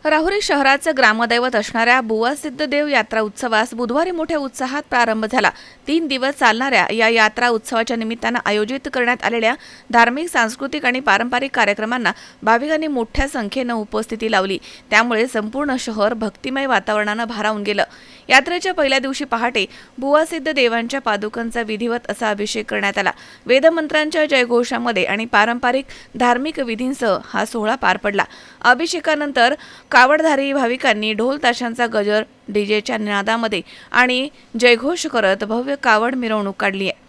राहुरी शहराचं ग्रामदैवत असणाऱ्या बुवा सिद्धदेव यात्रा उत्सवास बुधवारी मोठ्या उत्साहात प्रारंभ झाला। 3 दिवस चालणाऱ्या या यात्रा उत्सवाच्या निमित्तानं आयोजित करण्यात आलेल्या धार्मिक, सांस्कृतिक आणि पारंपरिक कार्यक्रमांना भाविकांनी मोठ्या संख्येनं उपस्थिती लावली। त्यामुळे संपूर्ण शहर भक्तिमय वातावरणानं भारावून गेलं। यात्रेच्या पहिल्या दिवशी पहाटे बुवा सिद्धदेवांच्या पादुकांचा विधिवत असा अभिषेक करण्यात आला। वेदमंत्रांच्या जयघोषामध्ये आणि पारंपरिक धार्मिक विधींसह हा सोहळा पार पडला। अभिषेकानंतर कावडधारी भाविकांनी ढोल ताशांचा गजर, डीजेच्या निनादामध्ये आणि जयघोष करत भव्य कावड मिरवणूक काढली आहे।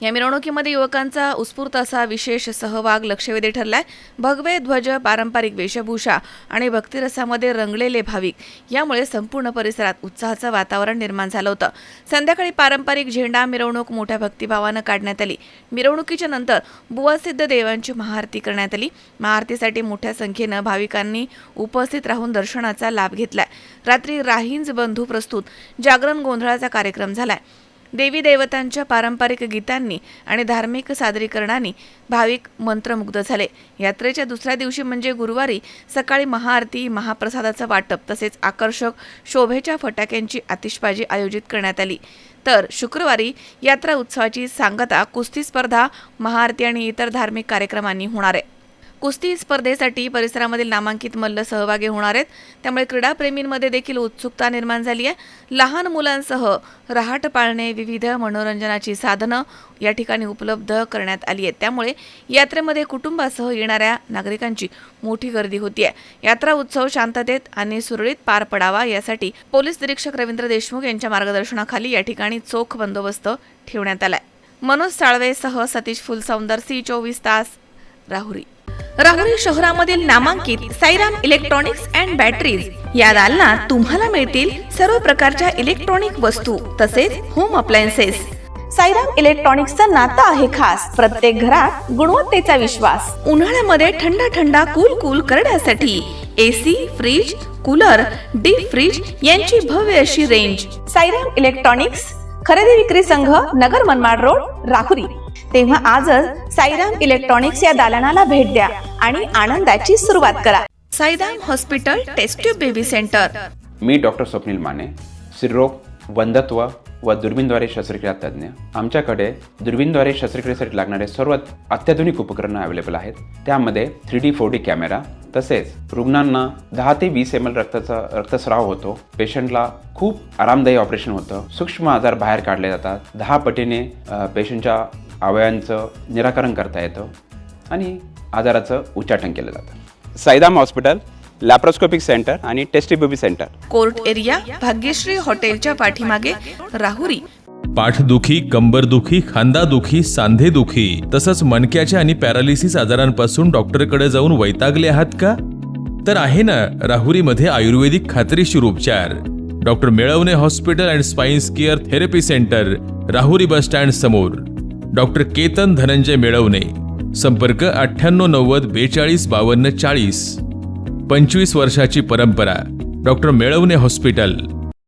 या मिरवणुकीमध्ये युवकांचा उत्स्फूर्त असा विशेष सहभाग लक्षवेधी ठरलाय। भगवे ध्वज, पारंपरिक वेशभूषा आणि भक्तिरसामध्ये रंगलेले भाविक यामुळे संपूर्ण परिसरात उत्साहाचं वातावरण निर्माण झालं होतं। संध्याकाळी पारंपरिक झेंडा मिरवणूक मोठ्या भक्तिभावानं काढण्यात आली। मिरवणुकीच्या नंतर बुवा सिद्धदेवांची महाआरती करण्यात आली। महाआरतीसाठी मोठ्या संख्येनं भाविकांनी उपस्थित राहून दर्शनाचा लाभ घेतलाय। रात्री राहींज बंधू प्रस्तुत जागरण गोंधळाचा कार्यक्रम झालाय। देवी देवतांच्या पारंपरिक गीतांनी आणि धार्मिक सादरीकरणांनी भाविक मंत्रमुग्ध झाले। यात्रेच्या दुसऱ्या दिवशी म्हणजे गुरुवारी सकाळी महाआरती, महाप्रसादाचं वाटप तसेच आकर्षक शोभेच्या फटाक्यांची आतिषबाजी आयोजित करण्यात आली। तर शुक्रवारी यात्रा उत्सवाची सांगता, कुस्ती स्पर्धा, महाआरती आणि इतर धार्मिक कार्यक्रमांनी होणार आहे। कुस्ती स्पर्धेसाठी परिसरामधील नामांकित मल्ल सहभागी होणार आहेत। त्यामुळे क्रीडाप्रेमींमध्ये देखील उत्सुकता निर्माण झाली आहे। लहान मुलांसह रहाट पाळणे, विविध मनोरंजनाची साधनं या ठिकाणी उपलब्ध करण्यात आली आहेत। त्यामुळे यात्रेमध्ये कुटुंबासह येणाऱ्या नागरिकांची मोठी गर्दी होती आहे। यात्रा उत्सव शांततेत आणि सुरळीत पार पडावा यासाठी पोलीस निरीक्षक रवींद्र देशमुख यांच्या मार्गदर्शनाखाली या ठिकाणी चोख बंदोबस्त ठेवण्यात आलाय। मनोज साळवेसह सतीश फुलसौंदर, C24 तास, राहुरी। राहुरी शहरामधील नामांकित साईराम इलेक्ट्रॉनिक्स अँड बॅटरीज या दालनात तुम्हाला मिळतील सर्व प्रकारच्या इलेक्ट्रॉनिक वस्तू तसेच होम अप्लायन्सेस। साईराम इलेक्ट्रॉनिक्सचं नातं आहे खास। प्रत्येक घरात गुणवत्तेचा विश्वास। उन्हाळ्यामध्ये थंड कूल करण्यासाठी AC, fridge, cooler, deep freeze यांची भव्य अशी रेंज। साईराम इलेक्ट्रॉनिक्स खरेदी विक्री संघ, नगर मनमाड रोड, राहुरी। तेव्हा आजच साईराम इलेक्ट्रॉनिक्स या दालनाला भेट द्या आणि आनंदाची सुरुवात करा। Sairam hospital test tube baby centre. मी डॉक्टर स्वप्नील माने, स्त्रीरोग, वंध्यत्व व दुर्बीणद्वारे शस्त्रक्रिया तज्ज्ञ। आमच्याकडे दुर्बीणद्वारे शस्त्रक्रियेसाठी लागणारे सर्व अत्याधुनिक उपकरणं अवेलेबल आहेत। त्यामध्ये 3D 4D कॅमेरा, तसेच रुग्णांना 10 ते 20 ml रक्तस्राव होतो। पेशंटला खूप आरामदायी ऑपरेशन होतं। सूक्ष्म आजार बाहेर काढले जातात। 10 पटीने पेशंटच्या अवयवांचं निराकरण करता येतं आणि आजाराचं उच्चाटन केलं जातं। साईराम हॉस्पिटल, लॅप्रोस्कोपिक सेंटर आणि test baby centre, court area, Bhagyashree हॉटेलच्या पाठीमागे, राहुरी। पाठदुखी, कंबरदुखी, खांदादुखी, सांधेदुखी तसंच मणक्याच्या आणि पॅरालिसिस आजारांपासून डॉक्टरकडे जाऊन वैतागले आहात का? तर आहे ना राहुरीमध्ये आयुर्वेदिक खात्रीशीर उपचार। Doctor Melavane hospital and spine care therapy centre, Rahuri bus stand समोर। डॉक्टर केतन धनंजय मेळवणे, संपर्क 9890 42 52 40। 25 वर्षाची परंपरा, डॉक्टर मेळवणे हॉस्पिटल।